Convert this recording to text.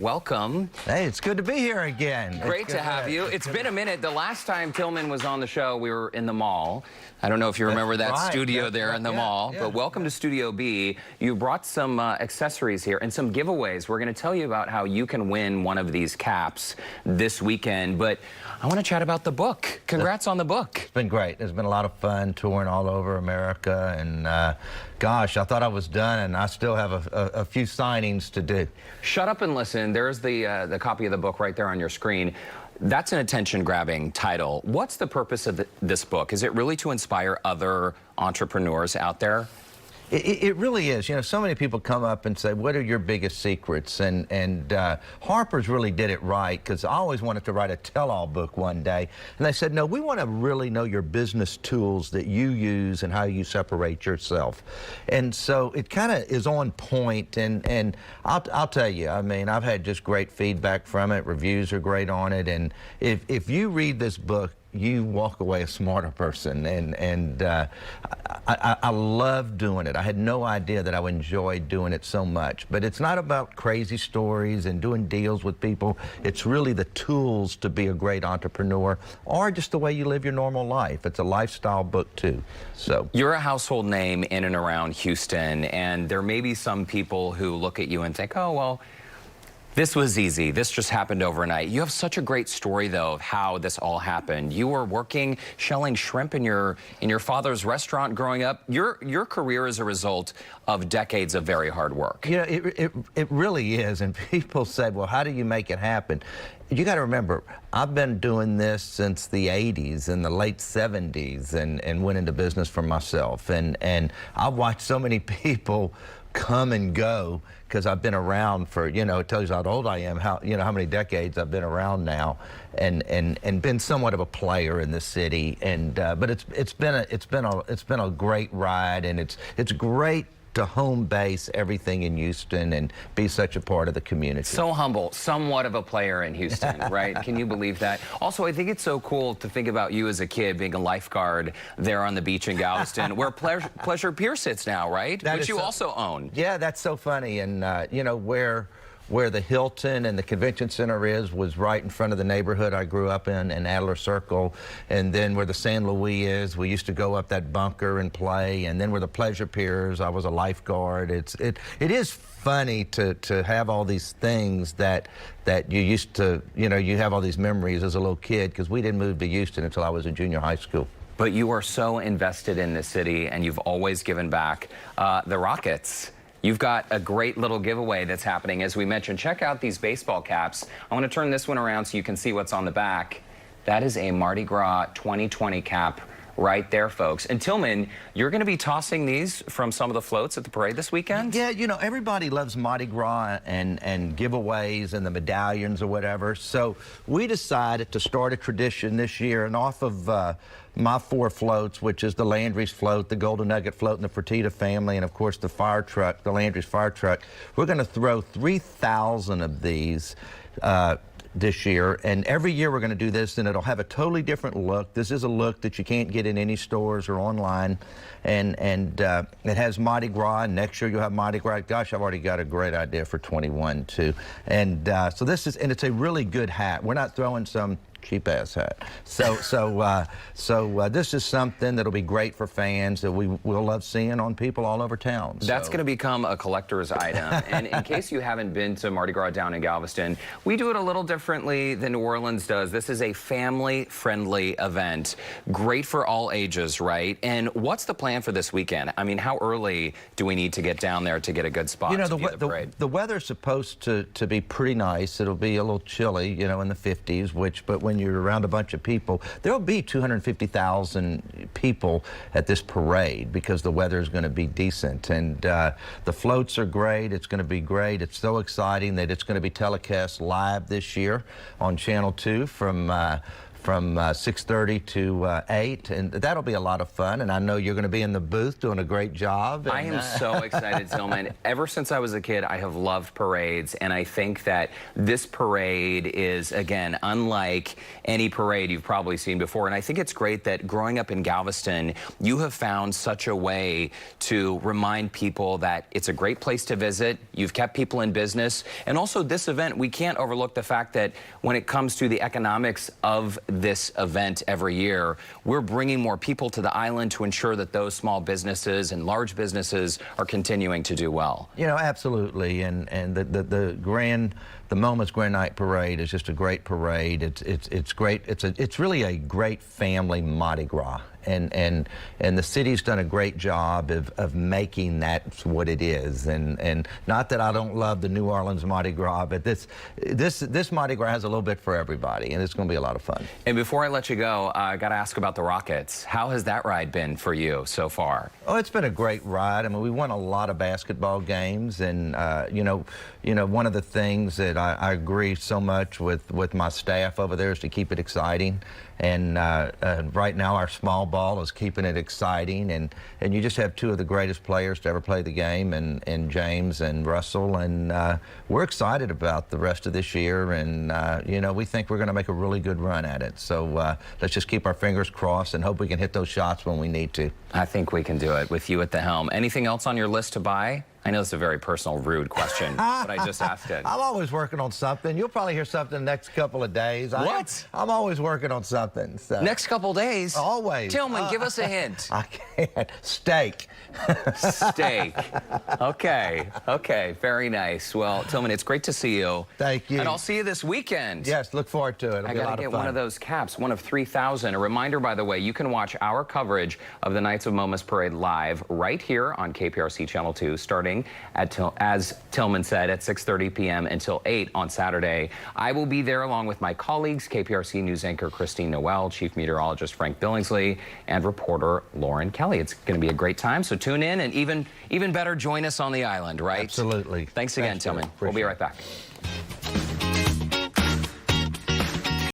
Welcome. Hey, it's good to be here again. Great to have you. It's been a minute. The last time Tilman was on the show, we were in the mall. I don't know if you remember that studio there in the mall, but welcome to Studio B. You brought some accessories here and some giveaways. We're going to tell you about how you can win one of these caps this weekend, but I want to chat about the book. Congrats on the book. It's been great. It's been a lot of fun touring all over America, and gosh, I thought I was done, and I still have a few signings to do. Shut up and listen. There's the copy of the book right there on your screen. That's an attention-grabbing title. What's the purpose of this book? Is it really to inspire other entrepreneurs out there? It really is. You know, so many people come up and say, what are your biggest secrets? And Harper's really did it right, because I always wanted to write a tell-all book one day. And they said, no, we want to really know your business tools that you use and how you separate yourself. And so it kind of is on point. And I'll tell you, I mean, I've had just great feedback from it. Reviews are great on it. And if you read this book, you walk away a smarter person, and I love doing it. I had no idea that I would enjoy doing it so much. But it's not about crazy stories and doing deals with people. It's really the tools to be a great entrepreneur, or just the way you live your normal life. It's a lifestyle book too. So you're a household name in and around Houston, and there may be some people who look at you and think, oh, well, this was easy. This just happened overnight. You have such a great story, though, of how this all happened. You were working, shelling shrimp in your father's restaurant growing up. Your career is a result of decades of very hard work. Yeah, it really is. And people say, well, how do you make it happen? You got to remember, I've been doing this since the 80s and the late 70s, and went into business for myself. And I've watched so many people come and go, because I've been around for, you know, it tells you how old I am, how many decades I've been around now, and been somewhat of a player in the city. And but it's been a great ride, and it's great to home base everything in Houston and be such a part of the community. So humble, somewhat of a player in Houston, right? Can you believe that? Also, I think it's so cool to think about you as a kid being a lifeguard there on the beach in Galveston, where Pleasure Pier sits now, right? Which you also own. Yeah, that's so funny. And you know, where the Hilton and the convention center was right in front of the neighborhood I grew up in Adler Circle. And then where the San Luis is, we used to go up that bunker and play. And then where the Pleasure Piers, I was a lifeguard. It is funny to have all these things that you used to, you know, you have all these memories as a little kid, because we didn't move to Houston until I was in junior high school. But you are so invested in this city, and you've always given back. The Rockets. You've got a great little giveaway that's happening. As we mentioned, check out these baseball caps. I want to turn this one around so you can see what's on the back. That is a Mardi Gras 2020 cap right there, folks. And Tilman, you're going to be tossing these from some of the floats at the parade this weekend? Yeah, you know, everybody loves Mardi Gras and giveaways and the medallions or whatever. So we decided to start a tradition this year, and off of my 4 floats, which is the Landry's float, the Golden Nugget float, and the Fertitta family, and of course the fire truck, the Landry's fire truck. We're going to throw 3,000 of these this year, and every year we're going to do this, and it'll have a totally different look. This is a look that you can't get in any stores or online, and it has Mardi Gras, and next year you'll have Mardi Gras. Gosh, I've already got a great idea for 21 too. And so this is, and it's a really good hat. We're not throwing some cheap-ass hat. So this is something that'll be great for fans that we'll love seeing on people all over town. That's going to become a collector's item. And in case you haven't been to Mardi Gras down in Galveston, we do it a little differently than New Orleans does. This is a family-friendly event. Great for all ages, right? And what's the plan for this weekend? I mean, how early do we need to get down there to get a good spot? You know, to view the parade? The weather's supposed to be pretty nice. It'll be a little chilly, you know, in the 50s, but when you're around a bunch of people, there'll be 250,000 people at this parade, because the weather is going to be decent. And the floats are great. It's going to be great. It's so exciting that it's going to be telecast live this year on Channel 2 from from 6:30 to 8, and that'll be a lot of fun. And I know you're going to be in the booth doing a great job. And, I am so excited, Tilman. Ever since I was a kid, I have loved parades, and I think that this parade is, again, unlike any parade you've probably seen before. And I think it's great that growing up in Galveston, you have found such a way to remind people that it's a great place to visit. You've kept people in business. And also this event, we can't overlook the fact that when it comes to the economics of this event every year, we're bringing more people to the island to ensure that those small businesses and large businesses are continuing to do well. You know, absolutely. And the Moments Grand Night Parade is just a great parade. It's great. It's really a great family Mardi Gras. And the city's done a great job of making that what it is. And not that I don't love the New Orleans Mardi Gras, but this Mardi Gras has a little bit for everybody, and it's going to be a lot of fun. And before I let you go, I got to ask about the Rockets. How has that ride been for you so far? Oh, it's been a great ride. I mean, we won a lot of basketball games, and you know, one of the things that I agree so much with my staff over there is to keep it exciting. And right now our small ball is keeping it exciting, and you just have two of the greatest players to ever play the game, and James and Russell, and we're excited about the rest of this year, and you know, we think we're going to make a really good run at it. So let's just keep our fingers crossed and hope we can hit those shots when we need to. I think we can do it with you at the helm. Anything else on your list to buy? I know it's a very personal, rude question, but I just asked it. I'm always working on something. You'll probably hear something the next couple of days. What? I'm always working on something. So. Next couple days? Always. Tilman, give us a hint. I can't. Steak. Steak. Okay, very nice. Well, Tilman, it's great to see you. Thank you. And I'll see you this weekend. Yes, look forward to it. It'll be a lot of fun. I gotta get one of those caps, one of 3,000. A reminder, by the way, you can watch our coverage of the Knights of Moments Parade live right here on KPRC Channel 2, starting at, as Tilman said, at 6:30 p.m. until 8 on Saturday. I will be there along with my colleagues, KPRC News anchor Christine Noel, Chief Meteorologist Frank Billingsley, and reporter Lauren Kelly. It's going to be a great time, so tune in, and even better, join us on the island, right? Absolutely. Thanks again, Tilman. We'll be right back.